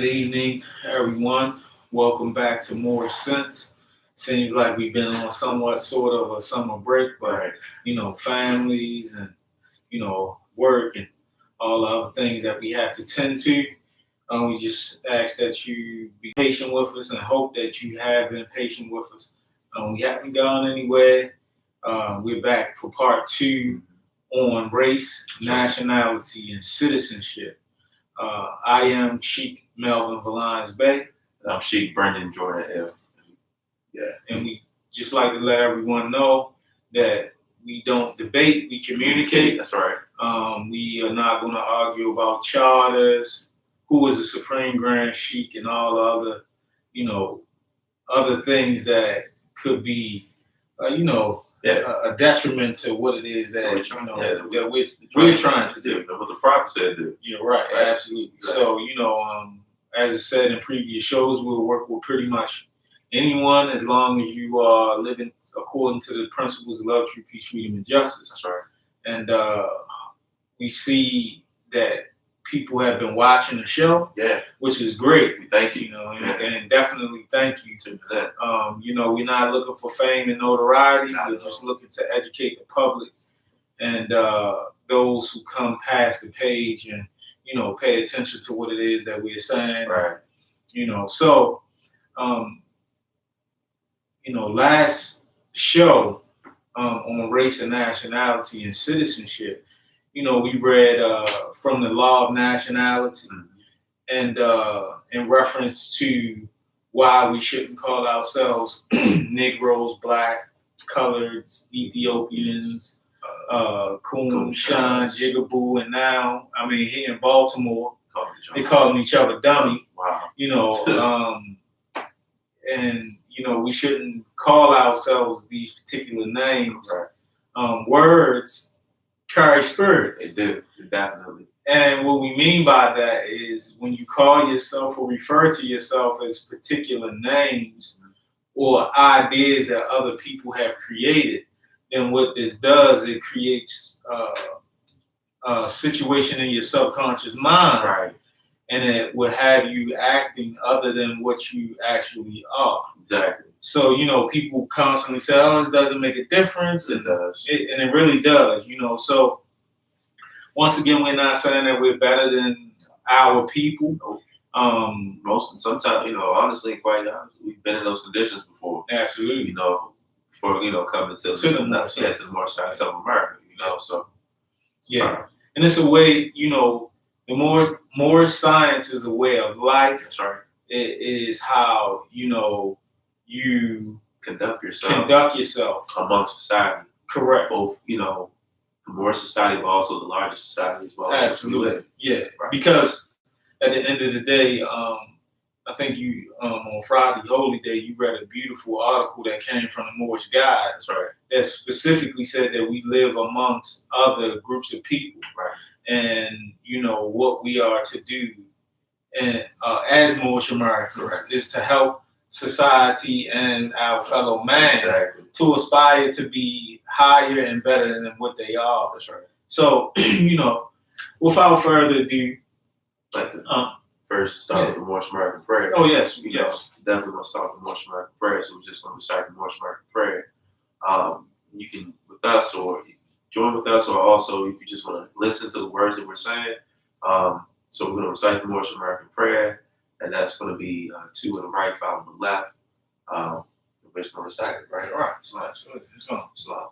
evening, everyone. Welcome back to More Sense. Seems like we've been on somewhat sort of a summer break, but families and work and all the other things that we have to tend to. We just ask that you be patient with us and hope that you have been patient with us. We haven't gone anywhere. We're back for part two on race, nationality, and citizenship. I am Sheik Melvin Valines Bay. And I'm Sheik Brendan Jordan L. Yeah, and we just like to let everyone know that we don't debate, we communicate. That's right. We are not going to argue about charters, who is the Supreme Grand Sheik, and all the other, other things that could be, a detriment to what it is that we're trying to do. What the prophet said do. You're right, absolutely. Exactly. So, as I said in previous shows, we'll work with pretty much anyone as long as you are living according to the principles of love, truth, peace, freedom, and justice. That's right. And we see that people have been watching the show, which is great. We thank you, and definitely thank you to that. We're not looking for fame and notoriety. We're just looking to educate the public and those who come past the page and pay attention to what it is that we're saying. Right. So last show on race and nationality and citizenship. We read from the Law of Nationality and in reference to why we shouldn't call ourselves Negroes, Black, Coloreds, Ethiopians, Coon, Shine, Jigaboo, and now, here in Baltimore, they calling each other dummy. Wow. And we shouldn't call ourselves these particular names. Right. Words carry spirits. They do, definitely. And what we mean by that is when you call yourself or refer to yourself as particular names or ideas that other people have created, then what this does, it creates a situation in your subconscious mind. Right. And it will have you acting other than what you actually are. Exactly. So, people constantly say, oh, it doesn't make a difference. It does. And it really does, So, once again, we're not saying that we're better than our people. Sometimes, honestly, quite honestly, we've been in those conditions before. Absolutely. Before, coming to the more side of America, so. Yeah. And it's a way, the more science is a way of life. That's right. It is how, you conduct yourself amongst society. Correct. Both, the more society, but also the larger society as well. Absolutely. Yeah. Right. Because at the end of the day, I think you on Friday, Holy Day, you read a beautiful article that came from the Moorish Guide. That's right. That specifically said that we live amongst other groups of people. Right. And what we are to do, and as Moorish Americans, is to help society and our fellow man to aspire to be higher and better than what they are. That's right. So, without further ado, first start with the Moorish American prayer. Oh yes, Definitely going to start with the Moorish American prayer. So we're just going to recite the Moorish American prayer. You can with us or join with us, or also if you just want to listen to the words that we're saying. So we're going to recite the Moorish American prayer, and that's going to be 2 on the right, 5 on the left. We're just going to recite it, right? All right. It's going. Islam.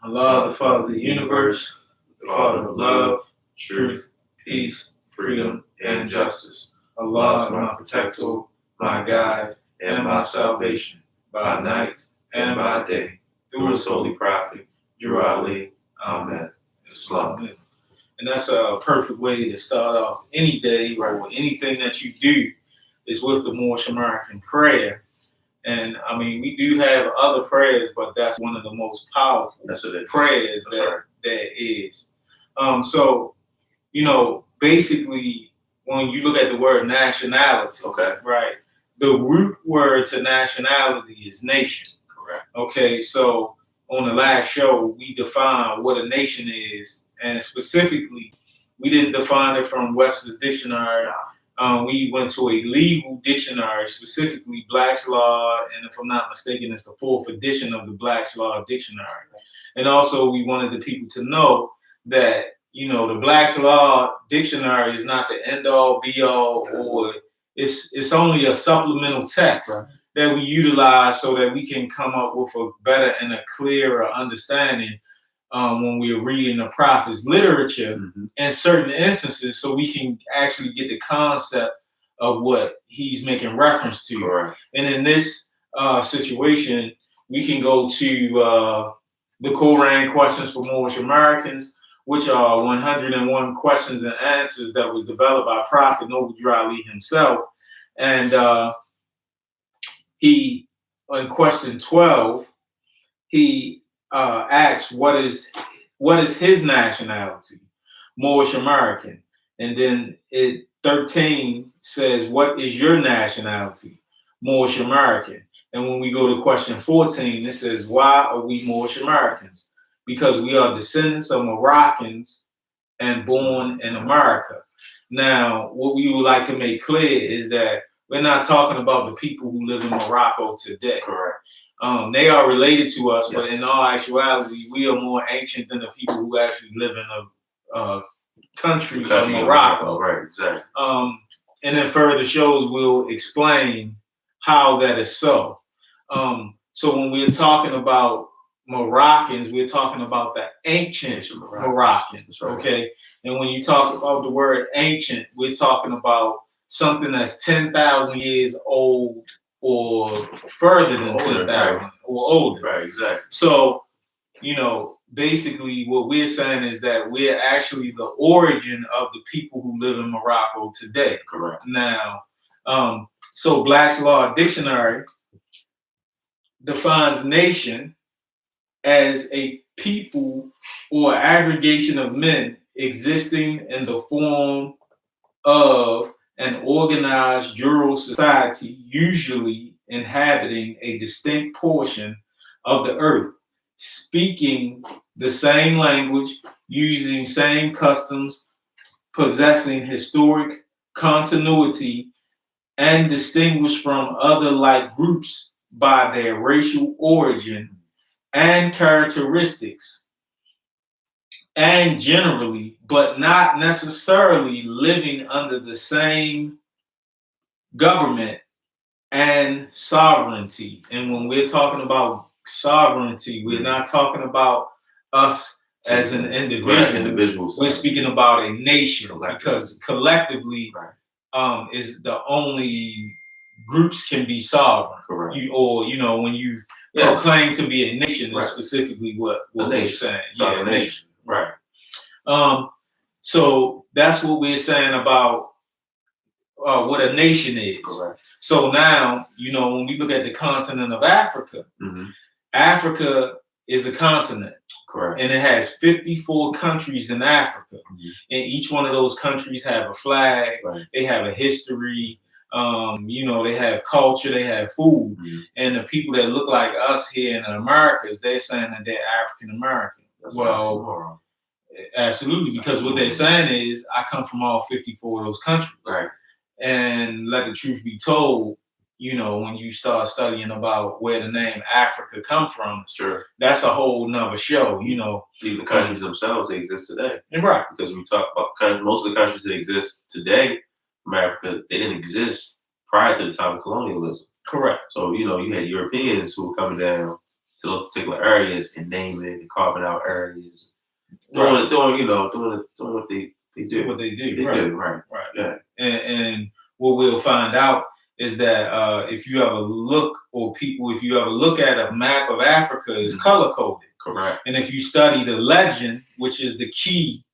Allah, the Father of the universe, the Father of love, truth, peace, freedom, and justice. Allah is my protector, my guide, and my salvation, by night and by day, through His holy prophet, Ali. Amen. Islam. And that's a perfect way to start off any day or anything that you do is with the Moorish American prayer. And we do have other prayers, but that's one of the most powerful prayers there is. So, basically, when you look at the word nationality, right, the root word to nationality is nation. Correct. Okay, so on the last show, we defined what a nation is, and specifically, we didn't define it from Webster's dictionary. We went to a legal dictionary, specifically Black's Law, and if I'm not mistaken, it's the 4th edition of the Black's Law Dictionary. And also, we wanted the people to know that, the Black's Law Dictionary is not the end-all, be-all, or it's only a supplemental text that we utilize so that we can come up with a better and a clearer understanding when we're reading the prophet's literature in certain instances, so we can actually get the concept of what he's making reference to. Correct. And in this situation, we can go to the Quran Questions for Moorish Americans, which are 101 questions and answers that was developed by Prophet Noble Drew Ali himself. And he, in question 12, he asks, what is his nationality? Moorish American. And then 13 says, what is your nationality? Moorish American. And when we go to question 14, it says, why are we Moorish Americans? Because we are descendants of Moroccans and born in America. Now, what we would like to make clear is that we're not talking about the people who live in Morocco today. Correct. They are related to us, but in all actuality, we are more ancient than the people who actually live in a country of Morocco. Right, exactly. And then further shows will explain how that is so. So when we're talking about Moroccans, we're talking about the ancient Moroccans, okay? And when you talk about the word ancient, we're talking about something that's 10,000 years old or further than 10,000 or older. Right, exactly. So, basically what we're saying is that we're actually the origin of the people who live in Morocco today. Correct. Now, so Black's Law Dictionary defines nation as a people or aggregation of men existing in the form of an organized jural society, usually inhabiting a distinct portion of the earth, speaking the same language, using same customs, possessing historic continuity, and distinguished from other like groups by their racial origin and characteristics, and generally, but not necessarily, living under the same government and sovereignty. And when we're talking about sovereignty, we're not talking about us as an individual. We're speaking about a nation, because collectively is the only groups can be sovereign. Correct. When you proclaim to be a nation, is specifically what we're saying. A nation. Right. So that's what we're saying about what a nation is. Correct. So now, when we look at the continent of Africa, Africa is a continent. Correct. And it has 54 countries in Africa. And each one of those countries have a flag, they have a history, they have culture, they have food. And the people that look like us here in the Americas, they're saying that they're African American. Well, absolutely, because what they're saying is, I come from all 54 of those countries. Right. And let the truth be told, when you start studying about where the name Africa come from, that's a whole nother show, Even the countries themselves, they exist today. Right. Because when we talk about most of the countries that exist today from Africa, they didn't exist prior to the time of colonialism. Correct. So, you had Europeans who were coming down to those particular areas and naming and carving out areas. Doing what they do. What they do. Right. Yeah. And what we'll find out is that if you ever look at a map of Africa, it's color coded. Correct. And if you study the legend, which is the key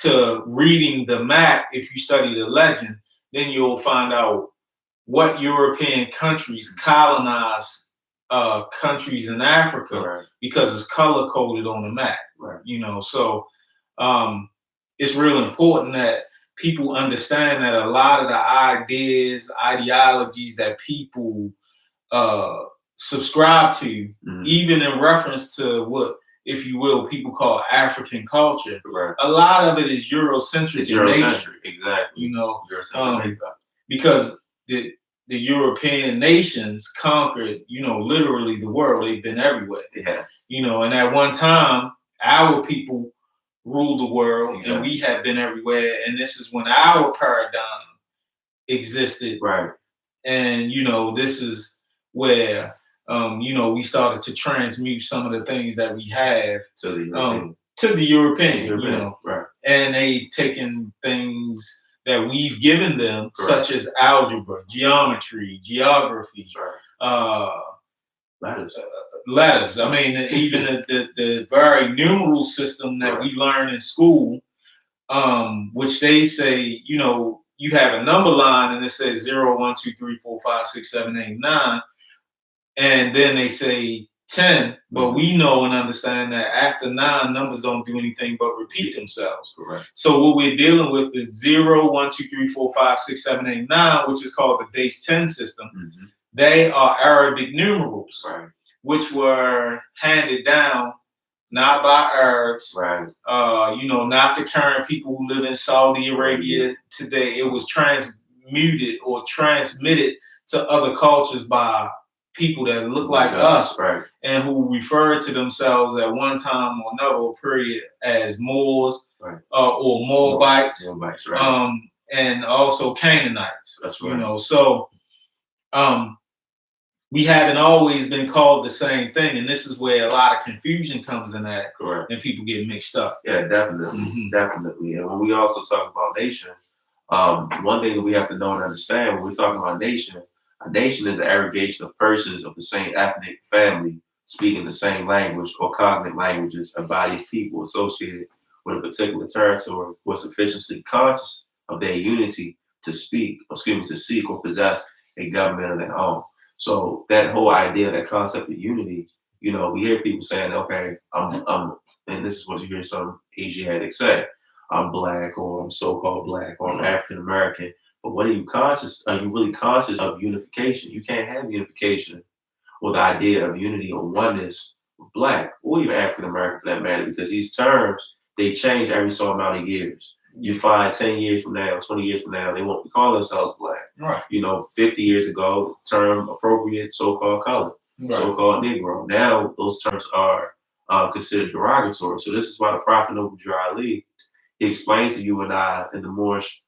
to reading the map, if you study the legend, then you'll find out what European countries colonized countries in Africa, because it's color coded on the map. Right. So it's real important that people understand that a lot of the ideologies that people subscribe to, even in reference to what if you will, people call African culture. Right. A lot of it is Eurocentric. It's Eurocentric, exactly. You know, Eurocentric because the European nations conquered, literally the world. They've been everywhere. Yeah. And at one time, our people ruled the world, exactly. and we have been everywhere. And this is when our paradigm existed. Right. And, this is where, we started to transmute some of the things that we have to the European, right. And they've taken things that we've given them, Correct. such as algebra, geometry, geography, letters. I mean, even the very numeral system that we learn in school, which they say, you have a number line and it says 0, 1, 2, 3, 4, 5, 6, 7, 8, 9. And then they say 10, but we know and understand that after 9, numbers don't do anything but repeat themselves. Correct. So what we're dealing with is 0, 1, 2, 3, 4, 5, 6, 7, 8, 9, which is called the base 10 system. Mm-hmm. They are Arabic numerals, right. which were handed down not by Arabs, right. Not the current people who live in Saudi Arabia today. It was transmuted or transmitted to other cultures by people that look like us, right. and who refer to themselves at one time or another period as Moors, right. Or Moabites, right. And also Canaanites. That's right. So we haven't always been called the same thing, and this is where a lot of confusion comes in that. Correct. And people get mixed up. Yeah, definitely, definitely. And when we also talk about nation, one thing that we have to know and understand when we're talking about nation, a nation is an aggregation of persons of the same ethnic family speaking the same language or cognate languages, a body of people associated with a particular territory who are sufficiently conscious of their unity to seek or possess a government of their own. So that whole idea, that concept of unity, we hear people saying, okay, I'm and this is what you hear some Asiatics say, I'm black, or I'm so-called black, or I'm African American. But what are you conscious? Are you really conscious of unification? You can't have unification with the idea of unity or oneness with black, or even African American for that matter, because these terms, they change every so amount of years. You find 10 years from now, 20 years from now, they won't be calling themselves black. Right. 50 years ago, term appropriate, so-called color, so-called Negro. Now those terms are considered derogatory. So this is why the Prophet Noble Ali, he explains to you and I in the Moorish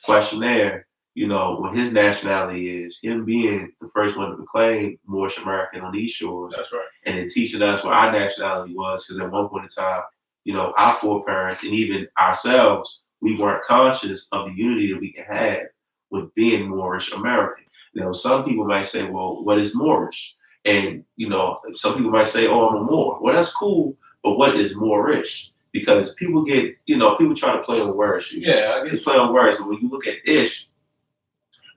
questionnaire, what his nationality is, him being the first one to proclaim Moorish American on these shores. That's right. And then teaching us what our nationality was, because at one point in time, our foreparents and even ourselves, we weren't conscious of the unity that we can have with being Moorish American. Some people might say, well, what is Moorish? And, some people might say, oh, I'm a Moor. Well, that's cool, but what is Moorish? Because people get, people try to play on words. Yeah, they play on words, but when you look at ish,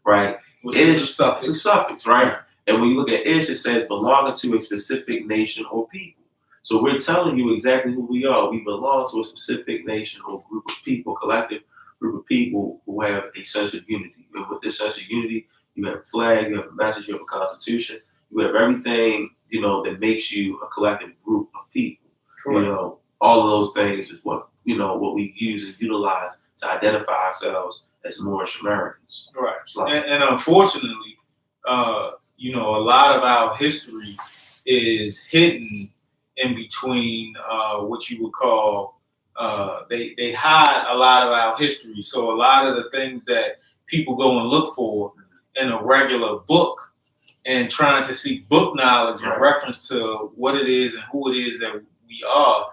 right? Ish, it's a suffix, right? And when you look at ish, it says belonging to a specific nation or people. So we're telling you exactly who we are. We belong to a specific nation or group of people, collective group of people who have a sense of unity. And with this sense of unity, you have a flag, you have a message, you have a constitution, you have everything, that makes you a collective group of people. Correct. All of those things is what we use and utilize to identify ourselves as Moorish Americans. Right. And unfortunately, a lot of our history is hidden in between what you would call, they hide a lot of our history. So a lot of the things that people go and look for in a regular book and trying to seek book knowledge in reference to what it is and who it is that we are,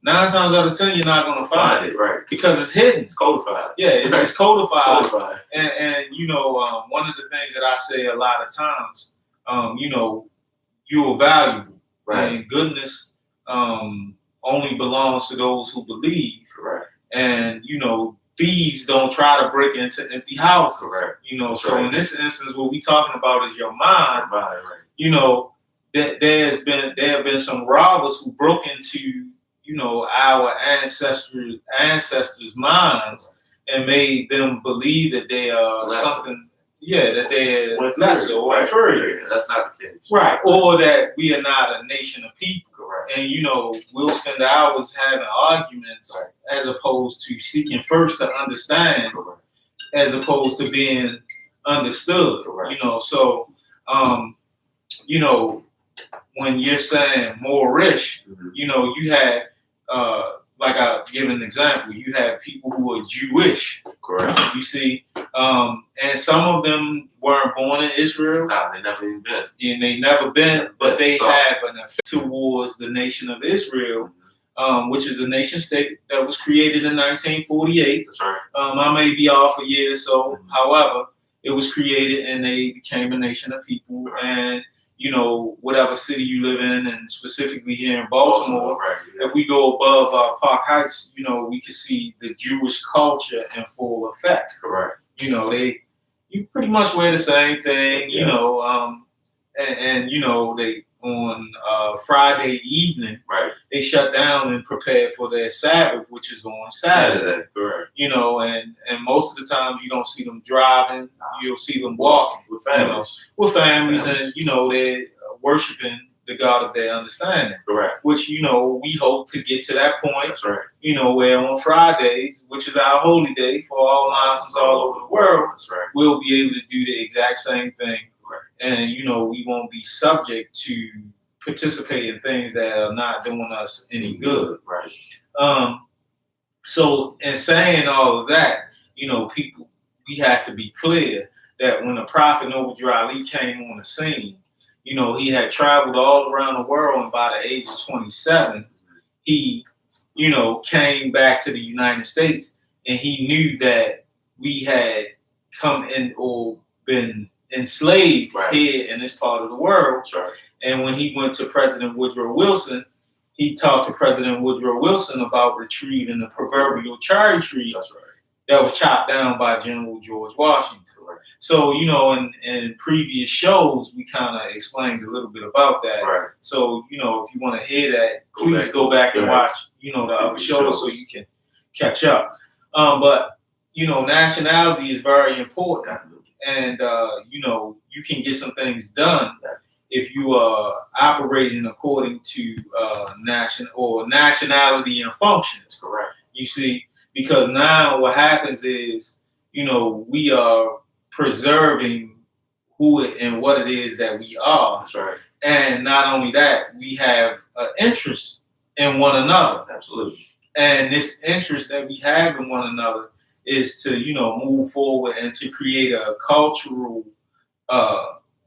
9 times out of 10, you're not going to find it, right? Because it's hidden. It's codified. Yeah, it's codified. It's codified. And one of the things that I say a lot of times, you are valuable. Right. And goodness only belongs to those who believe. Correct. And, thieves don't try to break into empty houses. Correct. In this instance, what we talking about is your mind. Right. There have been some robbers who broke into our ancestors' minds and made them believe that they are something, that they are lesser or inferior. That's not the case. Right. Or that we are not a nation of people. Correct. and we'll spend hours having arguments as opposed to seeking first to understand, as opposed to being understood. So when you're saying more rich, you had like I'll give an example. You have people who are Jewish. Correct. You see, and some of them weren't born in Israel. Nah, they never even been. And they never been, but they have an effect towards the nation of Israel, which is a nation state that was created in 1948. That's right. I may be off a year or so. However, it was created and they became a nation of people. And whatever city you live in, and specifically here in Baltimore, if we go above Park Heights, we can see the Jewish culture in full effect. Correct. You pretty much wear the same thing, and they on Friday evening, they shut down and prepare for their Sabbath, which is on Saturday. Correct. And most of the times you don't see them driving, you'll see them walking with families. And they're worshiping the God of their understanding. Correct. Which we hope to get to that point. That's right. Where on Fridays, which is our holy day for all Muslims all over the world, that's right, we'll be able to do the exact same thing. And we won't be subject to participate in things that are not doing us any good. Right. So in saying all of that, people, we have to be clear that when the Prophet Noble Ali came on the scene, he had traveled all around the world, and by the age of 27, he, came back to the United States, and he knew that we had come in or been enslaved here in this part of the world. Right. And when he went to President Woodrow Wilson, he talked to President Woodrow Wilson about retrieving the proverbial cherry tree that was chopped down by General George Washington. Right. So, in previous shows, we kind of explained a little bit about that. Right. So, if you want to hear that, please go back and watch, the other shows so you can catch up. But, nationality is very important. And, you can get some things done if you are operating according to nationality and functions. Correct. You see, because now what happens is, we are preserving who and what it is that we are. That's right. And not only that, we have an interest in one another. Absolutely. And this interest that we have in one another is to, move forward and to create a cultural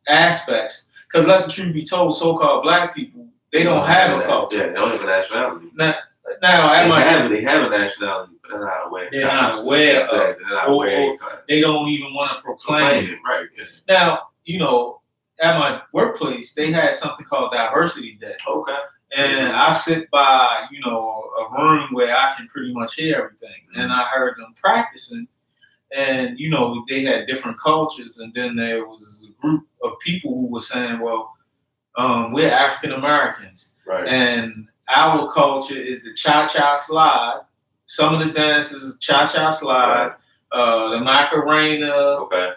aspects. Because let the truth be told, so-called black people, they don't have a culture. Yeah, they don't have a nationality. Now they have a nationality, but they're not aware. They're not aware of it. They're not aware. They don't even want to proclaim it. Right. Yeah. Now, at my workplace, they had something called Diversity Day. Okay. And I sit by, a room where I can pretty much hear everything. Mm-hmm. And I heard them practicing. And, they had different cultures. And then there was a group of people who were saying, well, we're African Americans. Right. And our culture is the cha-cha slide. Some of the dances, cha-cha slide, the Macarena. Okay.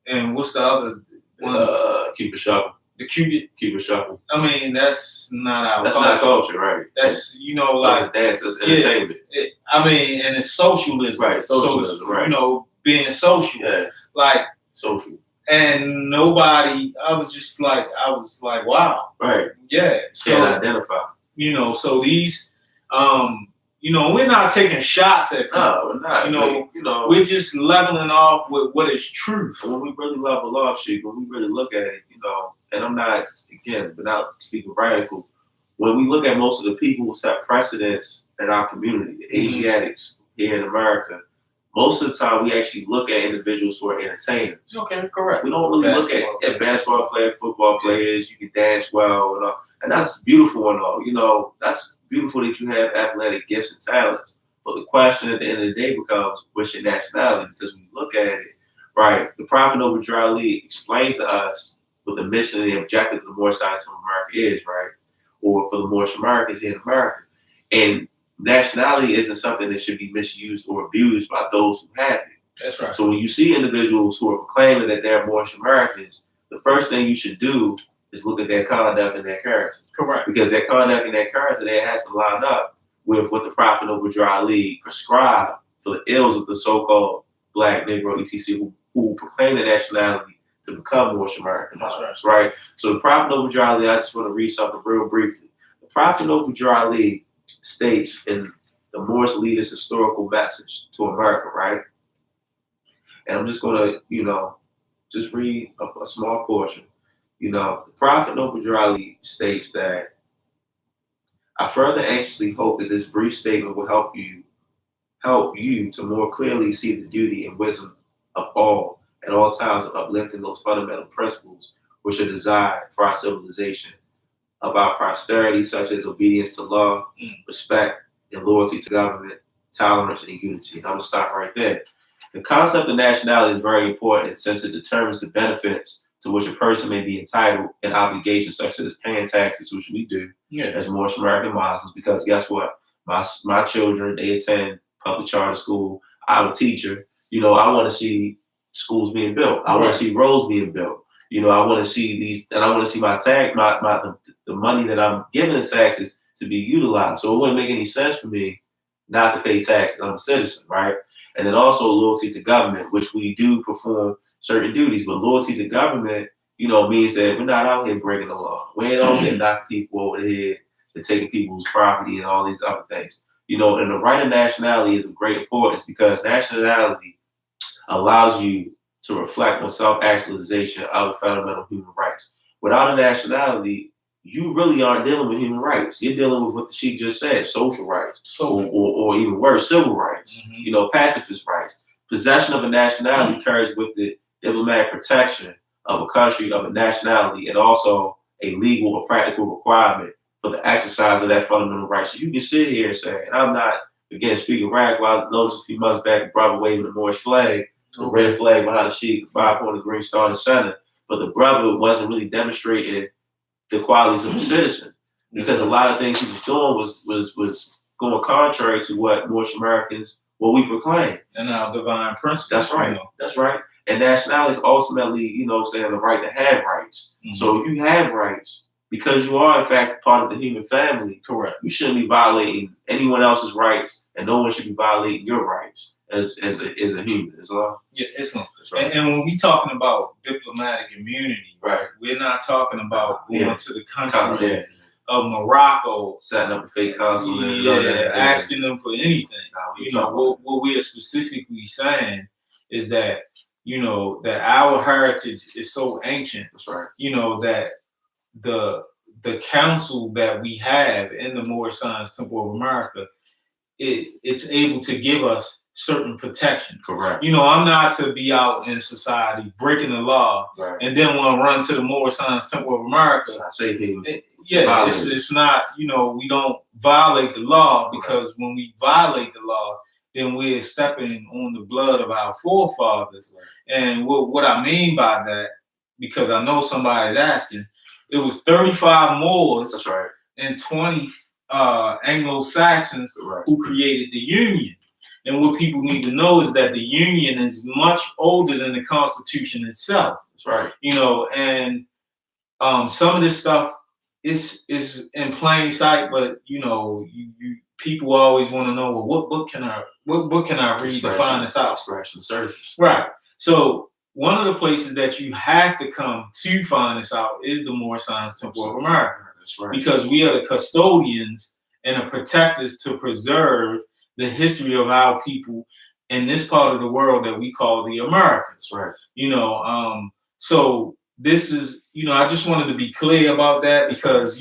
And what's the other one? Cupid Shuffle. The Cupid Shuffle. I mean, that's not our culture. That's not culture, right? That's, like dance, that's entertainment. And it's socialism. Right, socialism, so, right. Being social. Yeah. Like, social. And nobody, I was like, wow. Right. Yeah. So, can't identify. So these, we're not taking shots at people. No, we're not. We're just leveling off with what is truth. And when we really level off, when we really look at it, and I'm not, again, without speaking radical, when we look at most of the people who set precedents in our community, the Asiatics here in America, most of the time we actually look at individuals who are entertainers. Okay, correct. We don't really look at basketball players, football players. You can dance well, and that's beautiful and all. That's beautiful that you have athletic gifts and talents. But the question at the end of the day becomes, what's your nationality? Because when you look at it, right, the Prophet Noble Ali explains to us what the mission and the objective of the Moorish side of America is, right? Or for the Moorish Americans here in America. And nationality isn't something that should be misused or abused by those who have it. That's right. So when you see individuals who are proclaiming that they're Moorish Americans, the first thing you should do is look at their conduct and their character. Correct. Because their conduct and their character, they has to line up with what the Prophet Noble Dry League prescribed for the ills of the so-called Black, Negro, etc., who proclaim the nationality to become Moorish Americanized, right? So the Prophet Noble Dry League, I just want to read something real briefly. The Prophet Noble Dry League states in the Moorish Leader's historical message to America, right? And I'm just going to, just read a small portion. The Prophet Noble Dry League states that I further anxiously hope that this brief statement will help you to more clearly see the duty and wisdom of all at all times of uplifting those fundamental principles which are desired for our civilization, of our posterity, such as obedience to law, respect, and loyalty to government, tolerance, and unity. And I'm going to stop right there. The concept of nationality is very important since it determines the benefits to which a person may be entitled and obligations such as paying taxes, which we do as Moorish American Muslims, because guess what? My children, they attend public charter school. I'm a teacher. I want to see schools being built. I want to see roads being built. I want to see these, and I want to see the money that I'm giving in taxes to be utilized. So it wouldn't make any sense for me not to pay taxes. I'm a citizen, right? And then also loyalty to government, which we do perform certain duties, but loyalty to government, means that we're not out here breaking the law. We ain't out here knocking people over the head and taking people's property and all these other things. And the right of nationality is of great importance because nationality allows you to reflect on self-actualization of fundamental human rights. Without a nationality, you really aren't dealing with human rights. You're dealing with what the Sheikh just said, social rights, or even worse, civil rights, pacifist rights. Possession of a nationality carries with it diplomatic protection of a country, of a nationality, and also a legal or practical requirement for the exercise of that fundamental right. So you can sit here and say, and I'm not, again, speaking radical, I noticed a few months back, the brother waving the Moorish flag, the red flag behind the Sheikh, the 5-pointed green star in the center, but the brother wasn't really demonstrating the qualities of a citizen, because a lot of things he was doing was going contrary to what Moorish Americans, what we proclaim. And our divine principles. That's right. That's right. And nationality is ultimately, the right to have rights. So if you have rights, because you are in fact part of the human family, correct, you shouldn't be violating anyone else's rights, and no one should be violating your rights as a human. Islam. Yeah, Islam. Right. And when we talking about diplomatic immunity, right, we're not talking about going to the country of Morocco, setting up a fake consulate, asking them for anything. What we are specifically saying is that that our heritage is so ancient. That's right. That the council that we have in the Moorish Science Temple of America, it's able to give us certain protection. Correct. I'm not to be out in society breaking the law, right, and then want to run to the Moorish Science Temple of America. I say people. It's not, we don't violate the law, because when we violate the law, then we're stepping on the blood of our forefathers. Right. And what I mean by that, because I know somebody's asking, it was 35 Moors, that's right, and 20 Anglo-Saxons, right, who created the Union. And what people need to know is that the Union is much older than the Constitution itself. That's right. And some of this stuff is in plain sight, but people always want to know, well, what book can I read to find this out? Scratching the surface. Right. So one of the places that you have to come to find this out is the Moorish Science Temple of America. That's right. Because we are the custodians and the protectors to preserve the history of our people in this part of the world that we call the Americas. Right. So this is, I just wanted to be clear about that, because,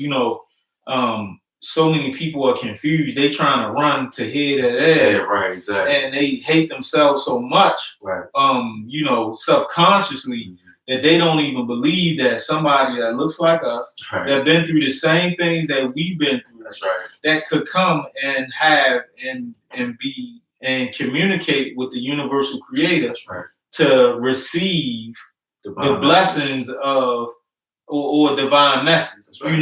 so many people are confused. They trying to run to head at ed. Yeah, right, exactly. And they hate themselves so much, right, subconsciously, that they don't even believe that somebody that looks like us, right, that been through the same things that we've been through, that's right, that could come and have and be and communicate with the universal creator, right, to receive the blessings of or divine message. Right.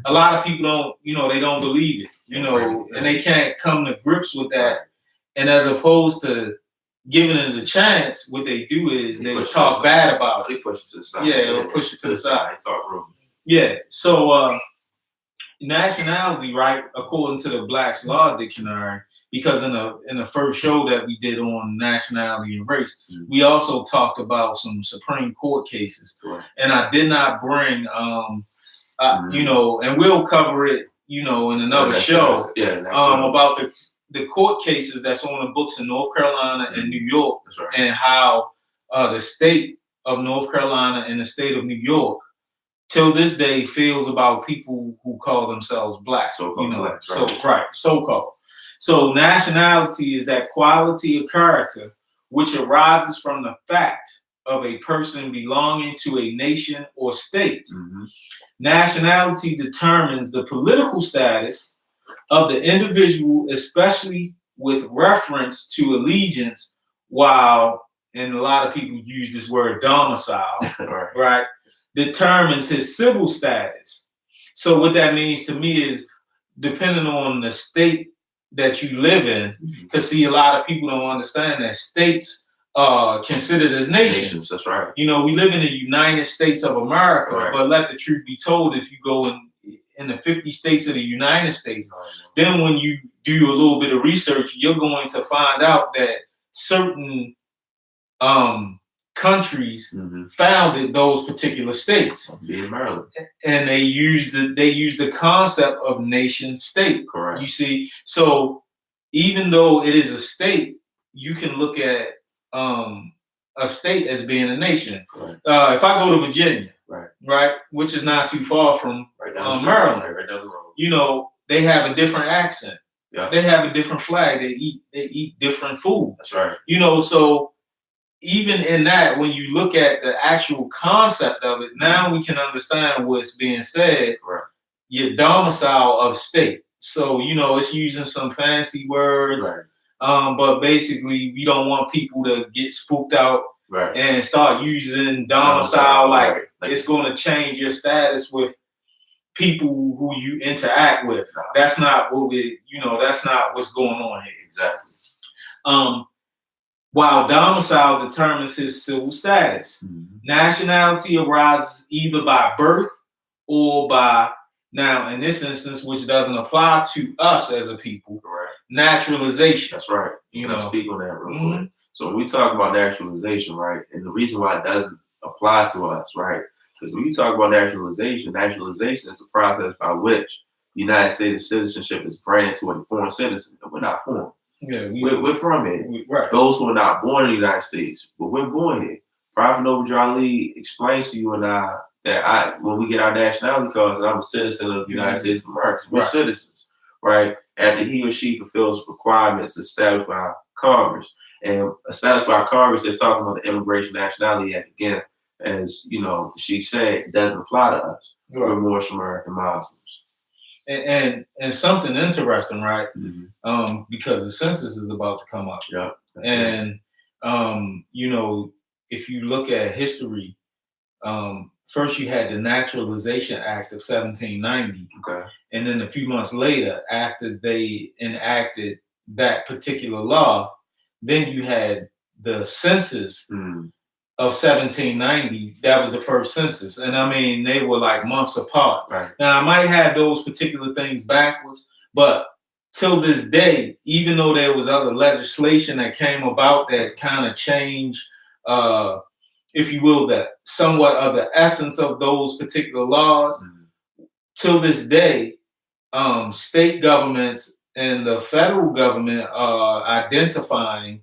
A lot of people don't, they don't believe it, and they can't come to grips with that. And as opposed to given it a chance, what they do is they push talk it bad about They it. push it to the side. Yeah, they'll push it to the side. Talk rude. Yeah. So nationality, right, according to the Black's Law Dictionary, because in the first show that we did on nationality and race, we also talked about some Supreme Court cases. Right. And I did not bring you know, and we'll cover it, you know, in another show. About the court cases that's on the books in North Carolina and New York, and how the state of North Carolina and the state of New York till this day feels about people who call themselves black. So-called blacks, so-called. So nationality is that quality of character which arises from the fact of a person belonging to a nation or state. Nationality determines the political status of the individual, especially with reference to allegiance, while, and a lot of people use this word domicile, right, determines his civil status. So what that means to me is, depending on the state that you live in, because see, a lot of people don't understand that states are considered as nations. That's right. You know, we live in the United States of America, but let the truth be told, if you go in the 50 states of the United States, then when you do a little bit of research, you're going to find out that certain countries founded those particular states. Being Maryland. And they used the concept of nation state. Correct. You see, so even though it is a state, you can look at a state as being a nation. If I go to Virginia, right, which is not too far from Maryland, right down the road, you know, they have a different accent. Yeah. They have a different flag. They eat different food. That's right. You know, so even in that, when you look at the actual concept of it, now we can understand what's being said. Right. Your domicile of state. So, you know, it's using some fancy words. Right. But basically, we don't want people to get spooked out and start using domicile like it's going to change your status with people who you interact with. That's not what that's not what's going on here. Exactly. While domicile determines his civil status, nationality arises either by birth or by, now in this instance, which doesn't apply to us as a people, naturalization. That's right. You know, speak on that real quick. So when we talk about naturalization, right, and the reason why it doesn't apply to us, right, because when you talk about naturalization is the process by which the United States citizenship is granted to a foreign citizen, and we're not foreign. Yeah, we're from here. Those who are not born in the United States, but we're born here. Prophet Noble Ali explains to you and I that when we get our nationality cards, and I'm a citizen of the United States of America, we're citizens, right? After he or she fulfills requirements established by Congress. And established by Congress, they're talking about the Immigration Nationality Act again. As you know, she said, it doesn't apply to us. We're Moorish American Muslims. And something interesting, right? Because the census is about to come up. Yeah. And you know, if you look at history, first you had the Naturalization Act of 1790. Okay. And then a few months later, after they enacted that particular law, then you had the census of 1790. That was the first census. And I mean, they were like months apart. Right. Now, I might have those particular things backwards, but till this day, even though there was other legislation that came about that kind of changed, if you will, that somewhat of the essence of those particular laws, till this day, state governments and the federal government are identifying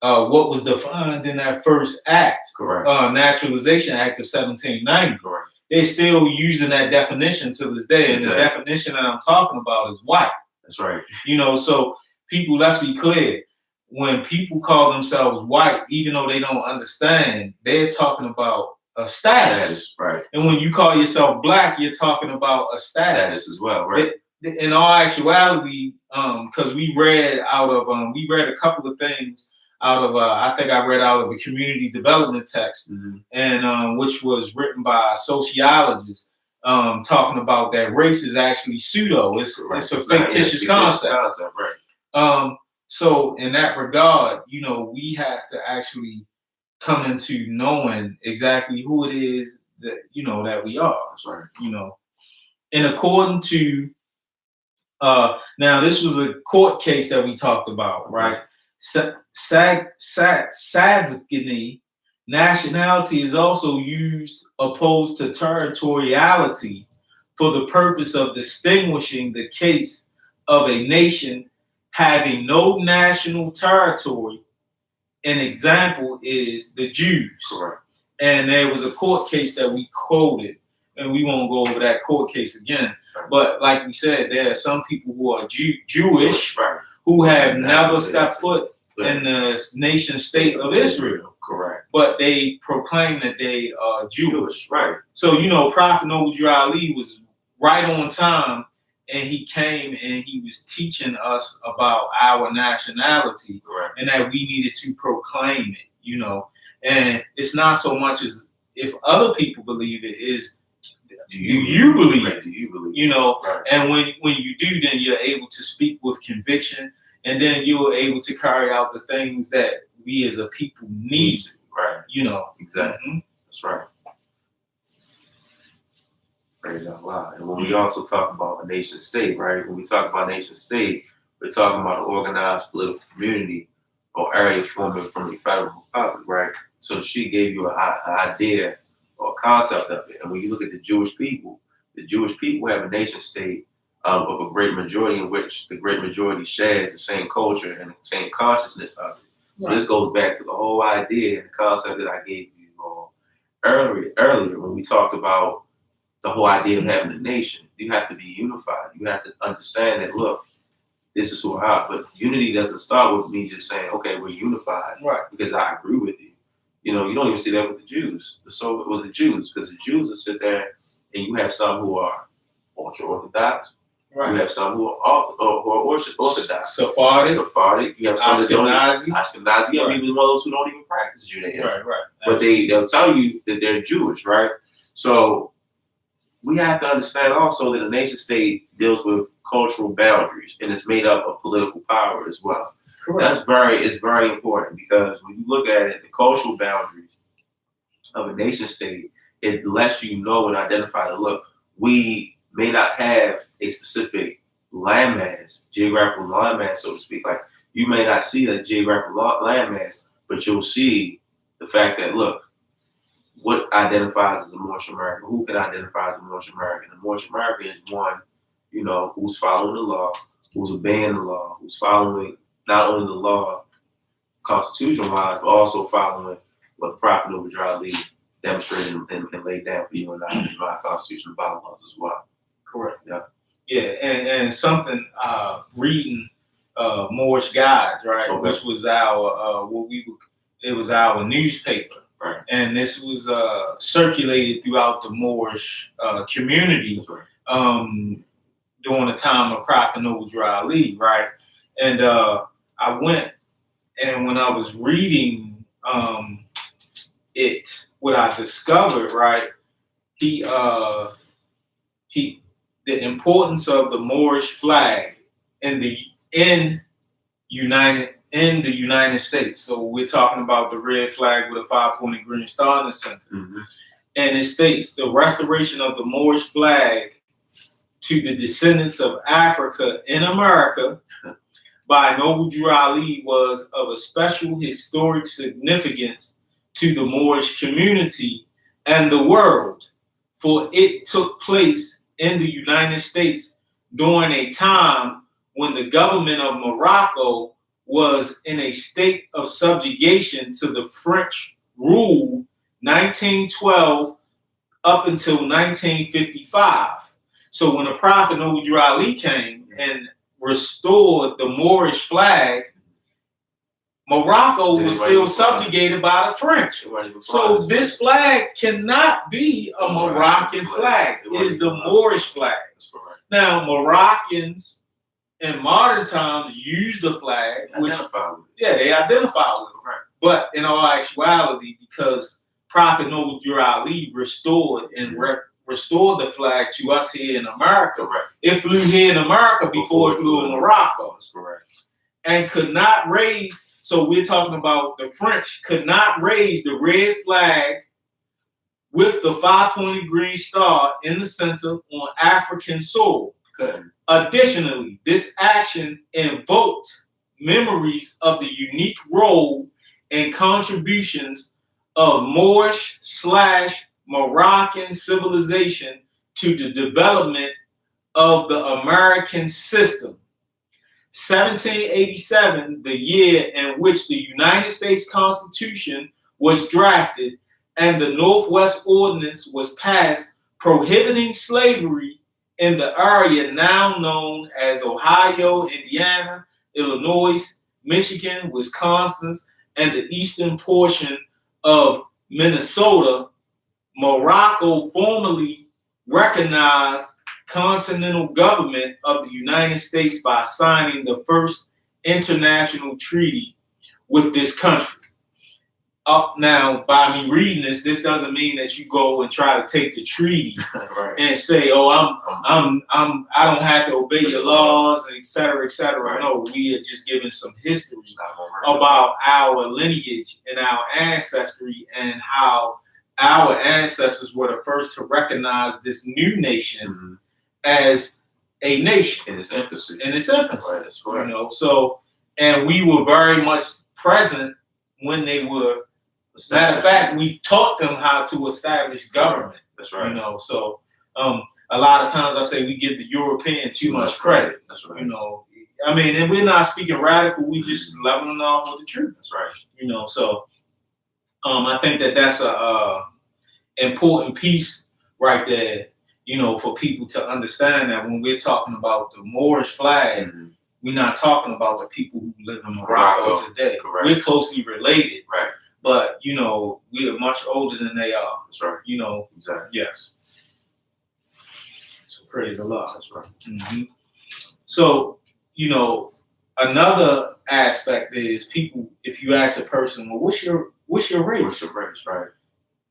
what was defined in that first act, Naturalization Act of 1790. Correct. They're still using that definition to this day. And the definition that I'm talking about is white. That's right. You know, so people, let's be clear. When people call themselves white, even though they don't understand, they're talking about a status. Right. And when you call yourself black, you're talking about a status as well, right? In all actuality, because we read a couple of things out of, I think I read out of a community development text, and which was written by a sociologist, talking about that race is actually pseudo. It's a fictitious concept. Right. So in that regard, we have to actually come into knowing exactly who it is that that we are. That's right. In according to now this was a court case that we talked about, right? Savaginy, nationality is also used opposed to territoriality for the purpose of distinguishing the case of a nation having no national territory. An example is the Jews. Correct. And there was a court case that we quoted, and we won't go over that court case again. Right. But like we said, there are some people who are Jewish, right, who have never stepped foot in the nation state of Israel. Correct. But they proclaim that they are Jewish. Right. So, Prophet Noble Ali was right on time, and he came and he was teaching us about our nationality, right, and that we needed to proclaim it, And it's not so much as if other people believe it, is do you believe it? Do you believe Right. And when you do, then you're able to speak with conviction, and then you're able to carry out the things that we as a people need. Right. Exactly. Mm-hmm. That's right. Praise Allah. And when we also talk about a nation state, right? When we talk about nation state, we're talking about an organized political community or area forming from the federal republic, right? So she gave you an idea or a concept of it. And when you look at the Jewish people have a nation state of a great majority, in which the great majority shares the same culture and the same consciousness of it. So This goes back to the whole idea and the concept that I gave you earlier when we talked about the whole idea of having a nation. You have to be unified. You have to understand that, look, this is who I am. But unity doesn't start with me just saying, okay, we're unified, right, because I agree with you. You don't even see that with the Jews. With the Jews, because the Jews will sit there and you have some who are ultra-Orthodox. Right. You have some who are Orthodox. Sephardic. You have some Ashkenazi. You have even those who don't even practice Judaism. Right. But they'll tell you that they're Jewish, right? So we have to understand also that a nation state deals with cultural boundaries, and it's made up of political power as well. Correct. It's very important, because when you look at it, the cultural boundaries of a nation state, it lets you know and identify that, look, we may not have a specific landmass, geographical landmass, so to speak. Like, you may not see a geographical landmass, but you'll see the fact that, look, what identifies as a Moorish American? Who can identify as a Moorish American? A Moorish American is one, who's following the law, who's obeying the law, who's following not only the law constitution-wise, but also following what the Prophet Noble Ali demonstrated and laid down for you and I in my constitution and bylaws as well. Correct. Yeah, and something reading Moorish Guides, right? Okay. Which was our it was our newspaper. Right. And this was circulated throughout the Moorish community during the time of Prophet Noble Ali, right? And I went, and when I was reading what I discovered, right, the importance of the Moorish flag in the United States. So we're talking about the red flag with a 5-pointed green star in the center. Mm-hmm. And it states the restoration of the Moorish flag to the descendants of Africa in America by Noble Drew Ali was of a special historic significance to the Moorish community and the world, for it took place in the United States during a time when the government of Morocco was in a state of subjugation to the French rule 1912 up until 1955. So when the Prophet Noble Drew Ali came and restored the Moorish flag, Morocco was still subjugated by the French. So this flag cannot be a Moroccan flag. It is the Moorish flag. Now, Moroccans in modern times use the flag, they identify with it. Right. But in all actuality, because Prophet Noble Drew Ali restored and restored the flag to us here in America, it flew here in America before it flew in Morocco. That's correct. and could not raise, so we're talking about the French, could not raise the red flag with the 5-pointed green star in the center on African soil. Okay. Additionally, this action invoked memories of the unique role and contributions of Moorish/Moroccan civilization to the development of the American system. 1787, the year in which the United States Constitution was drafted and the Northwest Ordinance was passed prohibiting slavery in the area now known as Ohio, Indiana, Illinois, Michigan, Wisconsin, and the eastern portion of Minnesota. Morocco formally recognized continental government of the United States by signing the first international treaty with this country. Now, by me reading this doesn't mean that you go and try to take the treaty Right. and say, "Oh, I don't have to obey your laws," et cetera, et cetera. Right. No, we are just giving some history about our lineage and our ancestry and how our ancestors were the first to recognize this new nation as a nation in its infancy. In its infancy, Right, that's correct. you know. So, and we were very much present when they were. Matter of fact, we taught them how to establish government. That's right. You know, so a lot of times I say we give the European too much credit. That's right. You know, I mean, and we're not speaking radical. We just leveling off with the truth. That's right. You know, so I think that's a important piece right there. You know, for people to understand that when we're talking about the Moorish flag, we're not talking about the people who live in Morocco today. Correct. We're closely related. Right. But, you know, we are much older than they are. That's right. You know, Exactly. yes. So praise the Lord. That's right. So, you know, another aspect is people, if you ask a person, well, what's your race? What's your race, right?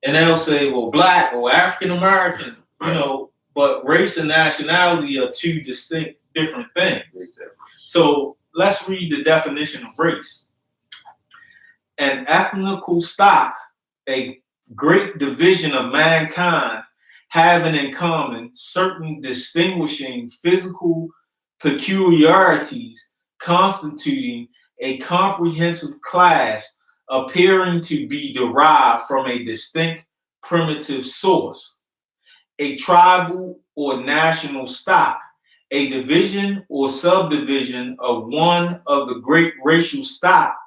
And they'll say, well, Black or African American, Right. you know, but race and nationality are two distinct different things. Exactly. So let's read the definition of race. An ethnical stock, a great division of mankind having in common certain distinguishing physical peculiarities constituting a comprehensive class appearing to be derived from a distinct primitive source. A tribal or national stock, a division or subdivision of one of the great racial stock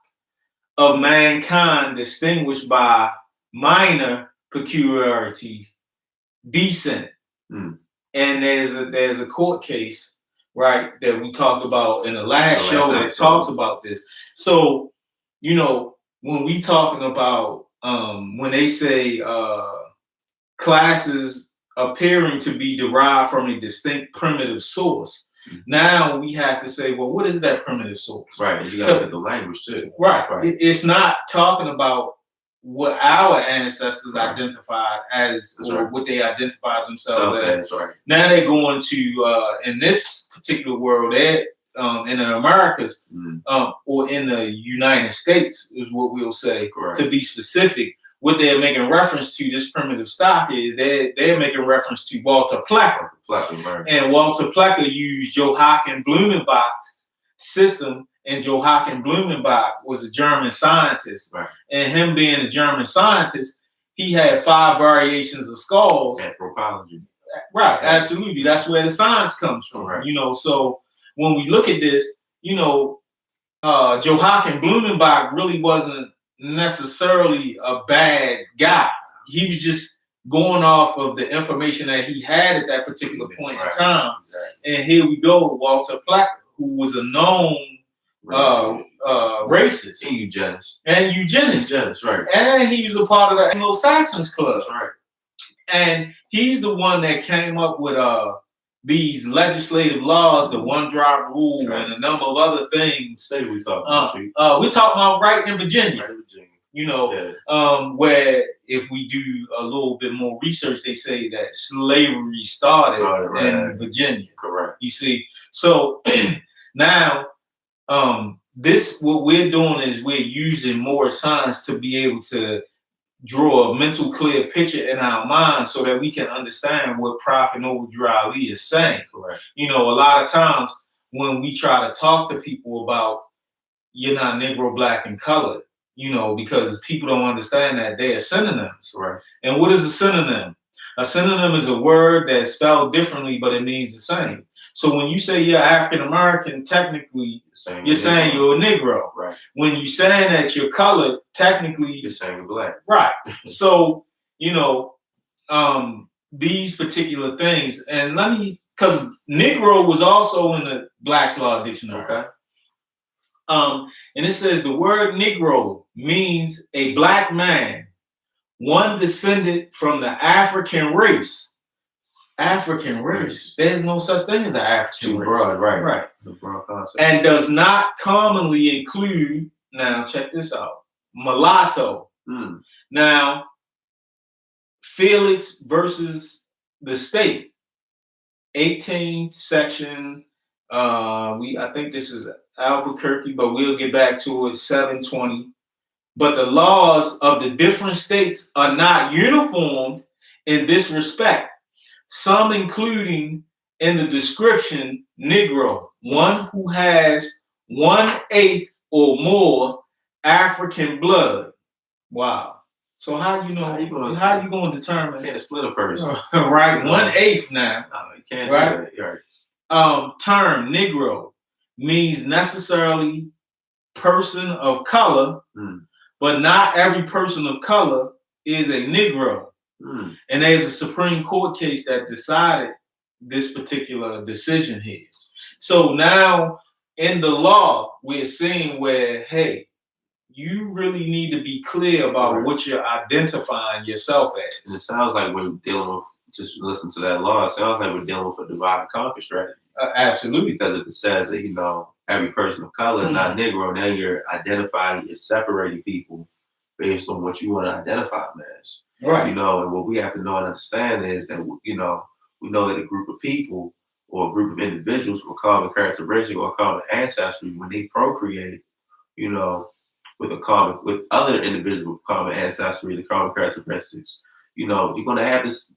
of mankind distinguished by minor peculiarities, descent. And there's a court case, right, that we talked about in the last show that talks about this. So, you know, when we talking about when they say classes appearing to be derived from a distinct primitive source, now we have to say, well, what is that primitive source? Right, and you got to get the language too. Right. It's not talking about what our ancestors identified as, or what they identified themselves as. Right. Now they're going to, in this particular world, in the Americas, or in the United States, is what we'll say, to be specific. What they're making reference to, this primitive stock, is they're making reference to Walter Plecker. And Walter Plecker used Joachim Blumenbach's system, and Joachim Blumenbach was a German scientist. Right. And him being a German scientist, he had 5 variations of skulls. Anthropology. Right, absolutely. That's where the science comes from. Right. You know, so when we look at this, you know, Joachim Blumenbach really wasn't necessarily a bad guy. He was just going off of the information that he had at that particular point in time. Exactly. And here we go, Walter Plecker, who was a known racist and eugenist. Right. And he was a part of the Anglo-Saxons Club. That's right. And he's the one that came up with these legislative laws, the one-drop rule, and a number of other things. State we talking about? We're talking about right in Virginia. You know, where if we do a little bit more research, they say that slavery started in Virginia. Correct. You see, so now what we're doing is we're using more science to be able to draw a mental clear picture in our minds so that we can understand what Prophet Noble Drew Ali is saying. Correct. A lot of times when we try to talk to people about you're not Negro, Black, and colored, because people don't understand that they are synonyms. Right. And what is a synonym? A synonym is a word that's spelled differently, but it means the same. So when you say you're African American, technically, you're saying you're a Negro. Right. When you're saying that you're colored, technically, you're saying you're Black. Right. So, these particular things, and because Negro was also in the Black's Law Dictionary. Okay. And it says the word Negro means a black man, one descended from the African race. African race. There's no such thing as an African Too race. broad, right? Right. The broad concept. And does not commonly include. Now check this out. Mulatto. Now, Felix versus the state. 18 section. I think this is Albuquerque, but we'll get back to it. 720. But the laws of the different states are not uniform in this respect. Some including in the description Negro, one who has 1/8 or more African blood. Wow. So how you going to determine? You can't split a person. Right. 1/8 now. No, you can't. Right. Do that. Right. Term Negro means necessarily person of color, but not every person of color is a Negro. And there's a Supreme Court case that decided this particular decision here. So now in the law, we're seeing where, hey, you really need to be clear about what you're identifying yourself as. And it sounds like we're dealing with, just listen to that law, it sounds like we're dealing with a divide and conquer strategy. Absolutely. Because if it says that, every person of color is not Negro, now you're identifying, you're separating people based on what you want to identify them as. Right. And what we have to know and understand is that, we know that a group of people or a group of individuals with common characteristic or common ancestry, when they procreate, with other individuals with common ancestry, the common characteristics, you're going to have this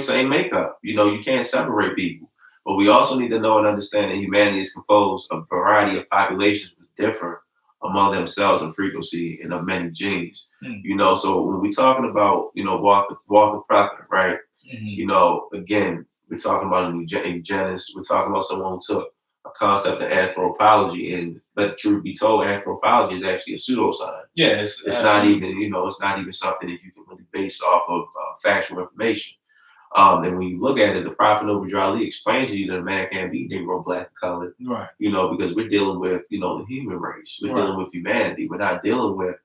same makeup. You can't separate people. But we also need to know and understand that humanity is composed of a variety of populations with different among themselves in frequency and of many genes. So when we're talking about, Walker Proctor, right? Again, we're talking about a eugenist. We're talking about someone who took a concept of anthropology, and let the truth be told, anthropology is actually a pseudoscience. Yeah, it's not even, it's not even something that you can really base off of factual information. And when you look at it, the Prophet Noble Drew Ali explains to you that a man can't be Negro, Black, colored, right? Because we're dealing with, the human race. We're dealing with humanity. We're not dealing with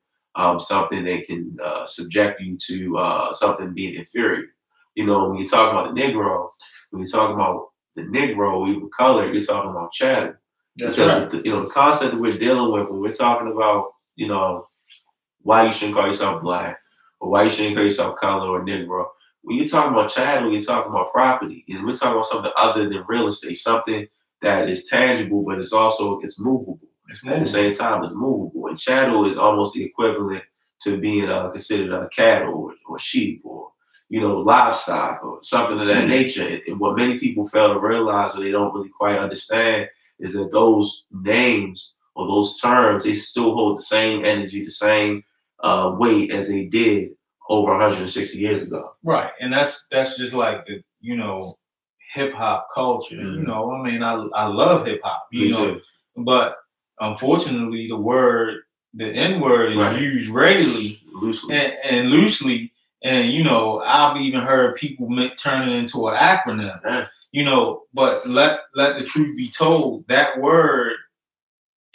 something that can subject you to something being inferior. When you talk about the Negro, when you talk about the Negro, even color, you're talking about chattel. That's because right. the concept that we're dealing with when we're talking about, why you shouldn't call yourself Black or why you shouldn't call yourself color or Negro. When you're talking about chattel, you're talking about property. And we're talking about something other than real estate, something that is tangible, but it's movable. At the same time, it's movable. And chattel is almost the equivalent to being considered cattle or sheep or, livestock or something of that nature. And what many people fail to realize or they don't really quite understand is that those names or those terms, they still hold the same energy, the same weight as they did over 160 years ago. Right. And that's just like the, hip hop culture. I love hip hop, Me too. But unfortunately the N-word is used readily loosely and loosely. And, I've even heard people turn it into an acronym, but let the truth be told, that word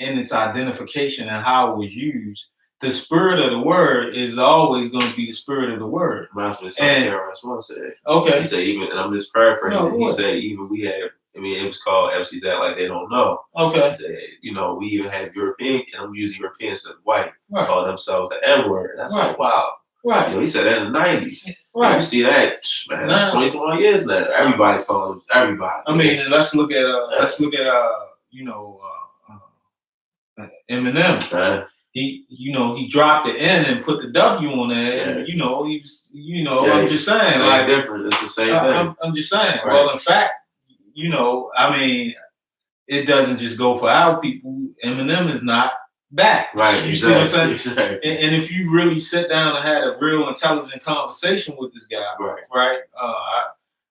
in its identification and how it was used, the spirit of the word is always going to be the spirit of the word. Reminds me of something KRS-One said. Okay. He said, even, and I'm just paraphrasing, he said, even we have, it was called MCs Act Like They Don't Know. Okay. He said, we even have European, and I'm using Europeans instead of white, right. call themselves the N-word. And I said, wow. Right. He said that in the 90s. Right. You see that, man, that's 21 years now. Everybody's calling everybody. Let's look at Eminem. He dropped the N and put the W on there. And, I'm just saying, same difference. It's the same thing. I'm just saying. Right. Well, in fact, it doesn't just go for our people. Eminem is not back. Right. You see what I'm saying? Exactly. And if you really sit down and had a real intelligent conversation with this guy, right?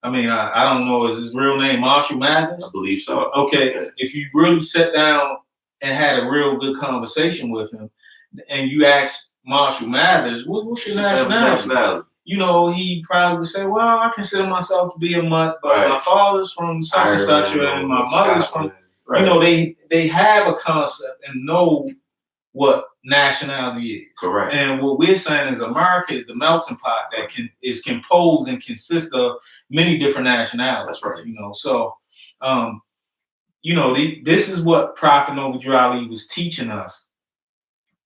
I don't know, is his real name Marshall Mathers? I believe so. Okay. Yeah. If you really sat down and had a real good conversation with him, and you ask Marshall Mathers, what's your nationality? He probably would say, well, I consider myself to be a mutt, but my father's from such and such, and my mother's from, they have a concept and know what nationality is. Correct. And what we're saying is America is the melting pot that is composed and consists of many different nationalities. That's right. So, this is what Prophet Noble Ali was teaching us.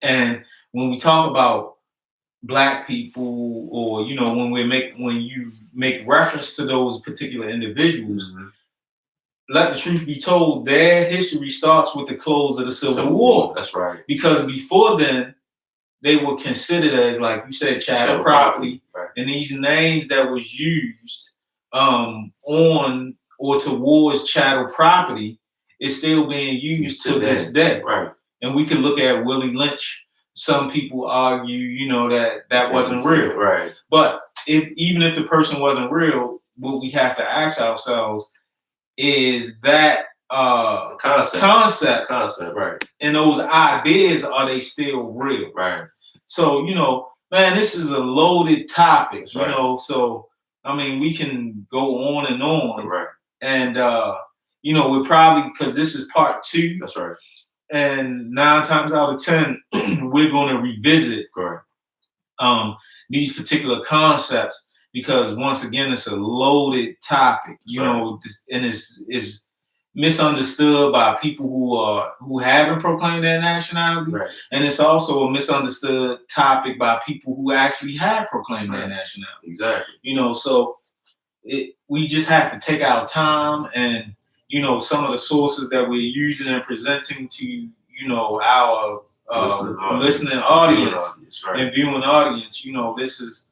And when we talk about Black people, or when you make reference to those particular individuals, let the truth be told, their history starts with the close of the Civil War. That's right. Because before then, they were considered as, like you said, chattel property, and these names that was used on or towards chattel property is still being used to this day. Right. And we can look at Willie Lynch. Some people argue, that wasn't real. Right. But even if the person wasn't real, what we have to ask ourselves is that concept, right? And those ideas, are they still real? Right. So, man, this is a loaded topic, right. So, we can go on and on. Right. And, we're probably, because this is part 2. That's right. And 9 times out of 10, we're going to revisit these particular concepts, because once again, it's a loaded topic, and it's misunderstood by people who haven't proclaimed their nationality, and it's also a misunderstood topic by people who actually have proclaimed their nationality. Exactly. So we just have to take our time, and some of the sources that we're using and presenting to our listening audience and viewing audience. This is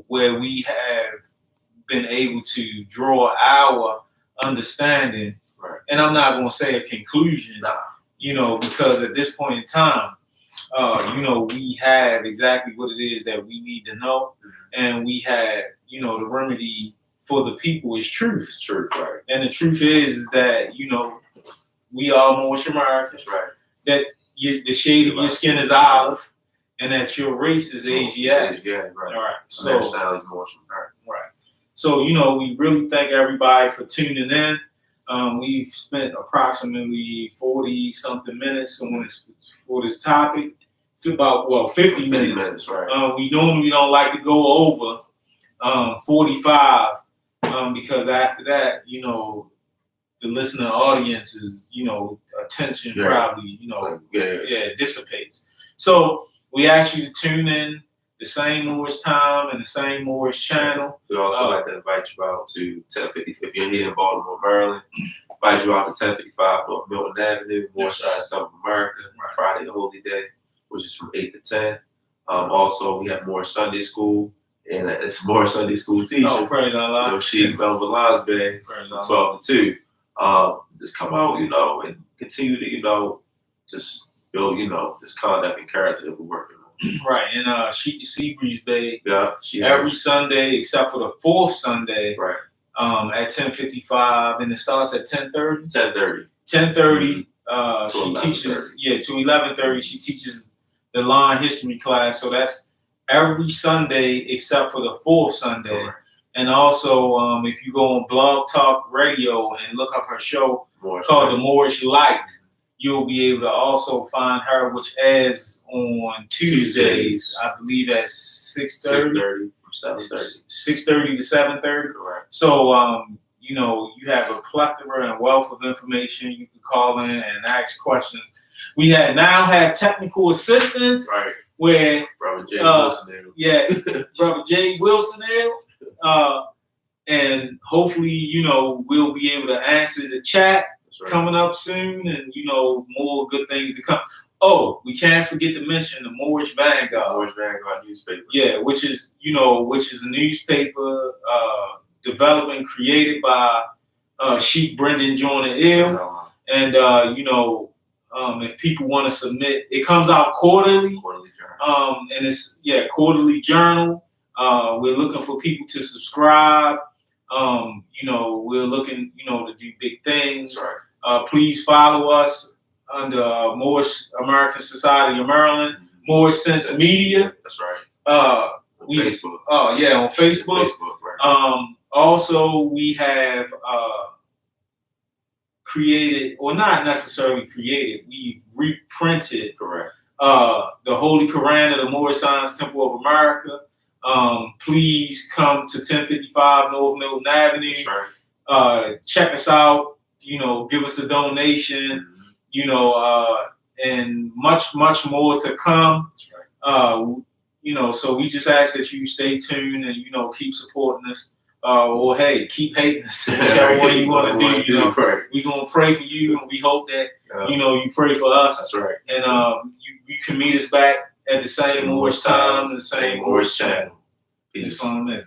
where we have been able to draw our understanding. Right. And I'm not going to say a conclusion, because at this point in time, we have exactly what it is that we need to know, and we have, the remedy for the people is truth. It's truth, right? And the truth is that we are Moorish Americans. Right. That the shade of your skin is olive, and that your race is Asiatic. Right. All right. So nationality is Moorish American. Right. So we really thank everybody for tuning in. We've spent approximately 40-something minutes for this topic. About 50 minutes. Right. We normally don't like to go over 45, because after that, the listening audience is, attention probably, dissipates. So we ask you to tune in the same Moorish time and the same Moorish channel. We also like to invite you out to 1050, if you're here in Baltimore, Maryland. Invite you out to 1055 North Milton Avenue, Moorside, South America, Friday the Holy Day, which is from 8 to 10. Also, we have more Sunday School, and it's more Sunday School teacher. Oh, praise Allah. Sheikh Melvin Bay, 12 to 2. Just come out, and continue to, just build, this conduct and character that we're working on. Right, and Seabreeze Bay, every Sunday except for the 4th Sunday, at 10:55, and it starts at 10:30. 10:30. She teaches, to 11:30. She teaches the line history class, so that's every Sunday except for the 4th Sunday. And also, if you go on Blog Talk Radio and look up her show called The Moorish Light, you'll be able to also find her, which airs on Tuesdays, I believe at 6:30. 6:30 to 7:30. So, you have a plethora and wealth of information. You can call in and ask questions. We now have technical assistance, where Brother Jay Wilson. Brother Jay Wilson. And hopefully, we'll be able to answer the chat coming up soon, and more good things to come. Oh, we can't forget to mention the Moorish Vanguard. Moorish Vanguard newspaper. Yeah, which is a newspaper developed and created by Sheikh Brendan Joyner Ill, and if people want to submit, it comes out quarterly. Quarterly journal. And it's quarterly journal. We're looking for people to subscribe. We're looking to do big things. That's right. Please follow us under Moorish American Society of Maryland, Moorish Sense Media. That's right. Facebook. Oh on Facebook. Right. Also, we have created, or not necessarily created, we've reprinted. Correct. The Holy Quran of the Moorish Science Temple of America. Please come to 1055 North Milton Avenue. That's right. Check us out. Give us a donation. And much more to come. That's right. So we just ask that you stay tuned and keep supporting us. Or hey, keep hating us. Whichever one you want to do. We're gonna pray for you, and we hope that you pray for us. That's right. And you can meet us back at the same Moorish time and the same Moorish channel. Peace. That's all I'm at.